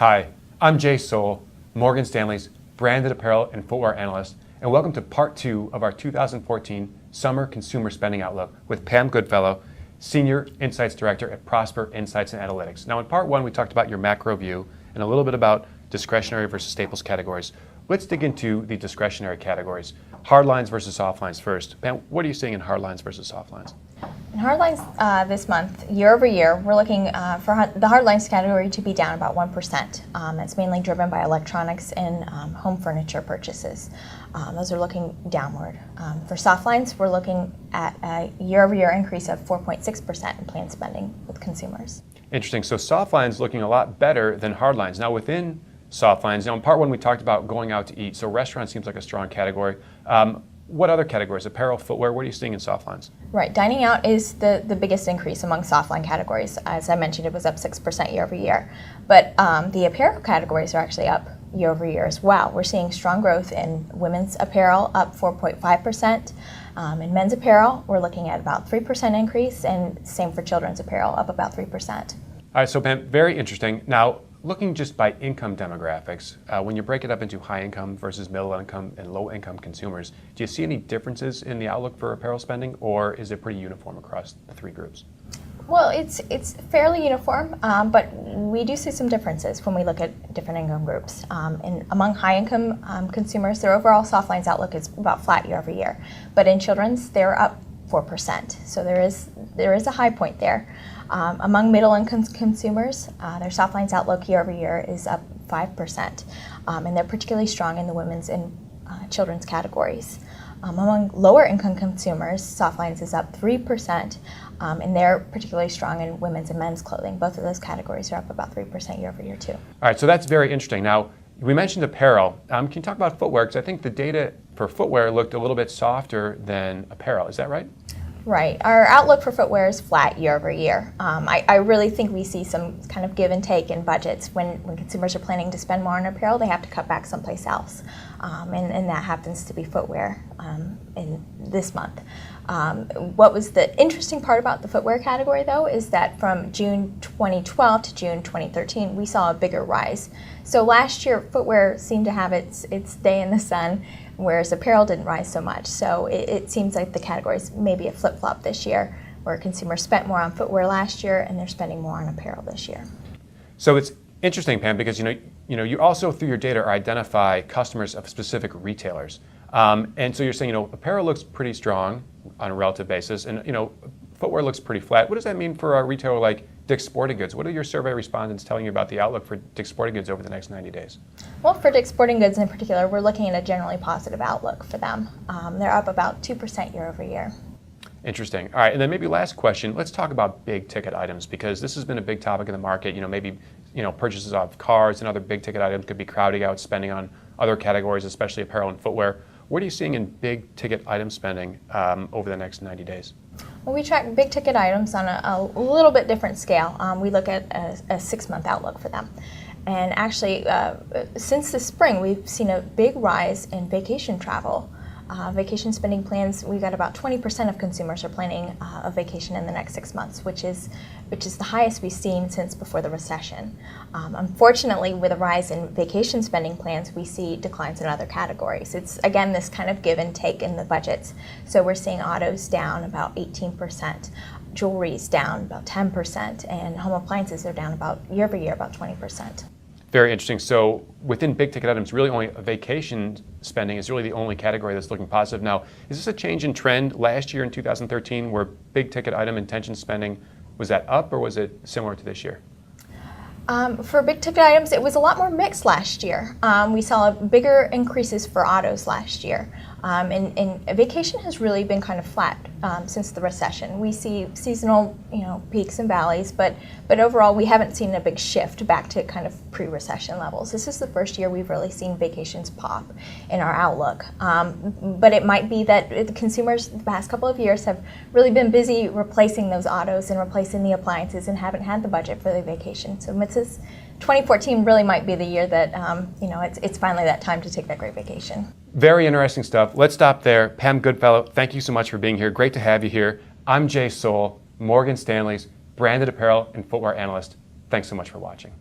Hi, I'm Jay Soul, Morgan Stanley's branded apparel and footwear analyst, and welcome to part 2 of our 2014 Summer Consumer Spending Outlook with Pam Goodfellow, Senior Insights Director at Prosper Insights and Analytics. Now in part 1 we talked about your macro view and a little bit about discretionary versus staples categories. Let's dig into the discretionary categories. Hard lines versus soft lines first. Pam, what are you seeing in hard lines versus soft lines? In hard lines this month, year over year, we're looking for the hard lines category to be down about 1%. That's mainly driven by electronics and home furniture purchases. Those are looking downward. For soft lines, we're looking at a year over year increase of 4.6% in planned spending with consumers. Interesting. So soft lines looking a lot better than hard lines. Now within soft lines, in part 1 we talked about going out to eat. So restaurant seems like a strong category. What other categories? Apparel, footwear, what are you seeing in soft lines? Right, dining out is the biggest increase among soft line categories. As I mentioned, it was up 6% year over year. But the apparel categories are actually up year over year as well. We're seeing strong growth in women's apparel, up 4.5%. In men's apparel, we're looking at about 3% increase, and same for children's apparel, up about 3%. All right, so Pam, very interesting. Now, looking just by income demographics, when you break it up into high income versus middle income and low income consumers, do you see any differences in the outlook for apparel spending, or is it pretty uniform across the three groups? Well, it's fairly uniform, but we do see some differences when we look at different income groups. Among high income consumers, their overall soft lines outlook is about flat year over year, but in children's, they're up 4%. So there is a high point there. Among middle income consumers, their soft lines outlook year over year is up 5%, and they're particularly strong in the women's and children's categories. Among lower income consumers, soft lines is up 3%, and they're particularly strong in women's and men's clothing. Both of those categories are up about 3% year over year too. All right, so that's very interesting. Now, we mentioned apparel. Can you talk about footwear? Because I think the data for footwear looked a little bit softer than apparel. Is that right? Right. Our outlook for footwear is flat year over year. I really think we see some kind of give and take in budgets. When consumers are planning to spend more on apparel, they have to cut back someplace else. And that happens to be footwear in this month. What was the interesting part about the footwear category, though, is that from June 2012 to June 2013, we saw a bigger rise. So last year, footwear seemed to have its day in the sun, whereas apparel didn't rise so much. So it seems like the categories maybe a flip-flop this year, where consumers spent more on footwear last year and they're spending more on apparel this year. So it's interesting, Pam, because you also through your data identify customers of specific retailers, and so you're saying apparel looks pretty strong on a relative basis, and footwear looks pretty flat. What does that mean for a retailer like Dick's Sporting Goods? What are your survey respondents telling you about the outlook for Dick's Sporting Goods over the next 90 days? Well, for Dick's Sporting Goods in particular, we're looking at a generally positive outlook for them. They're up about 2% year over year. Interesting. All right, and then maybe last question, let's talk about big ticket items, because this has been a big topic in the market. Maybe purchases of cars and other big ticket items could be crowding out spending on other categories, especially apparel and footwear. What are you seeing in big ticket item spending over the next 90 days? Well, we track big ticket items on a little bit different scale. We look at a 6-month outlook for them. And actually, since the spring, we've seen a big rise in vacation travel. Vacation spending plans, we've got about 20% of consumers are planning a vacation in the next 6 months, which is the highest we've seen since before the recession. Unfortunately, with a rise in vacation spending plans, we see declines in other categories. It's, again, this kind of give and take in the budgets. So we're seeing autos down about 18%, jewelry's down about 10%, and home appliances are down about year over year about 20%. Very interesting. So within big ticket items, really only vacation spending is really the only category that's looking positive. Now, is this a change in trend last year in 2013 where big ticket item intention spending, was that up or was it similar to this year? For big ticket items, it was a lot more mixed last year. We saw bigger increases for autos last year. And vacation has really been kind of flat since the recession. We see seasonal, peaks and valleys, but overall we haven't seen a big shift back to kind of pre-recession levels. This is the first year we've really seen vacations pop in our outlook. But it might be that the consumers the past couple of years have really been busy replacing those autos and replacing the appliances and haven't had the budget for the vacation. So 2014 really might be the year that it's finally that time to take that great vacation. Very interesting stuff. Let's stop there. Pam Goodfellow, thank you so much for being here. Great to have you here. I'm Jay Soul, Morgan Stanley's branded apparel and footwear analyst. Thanks so much for watching.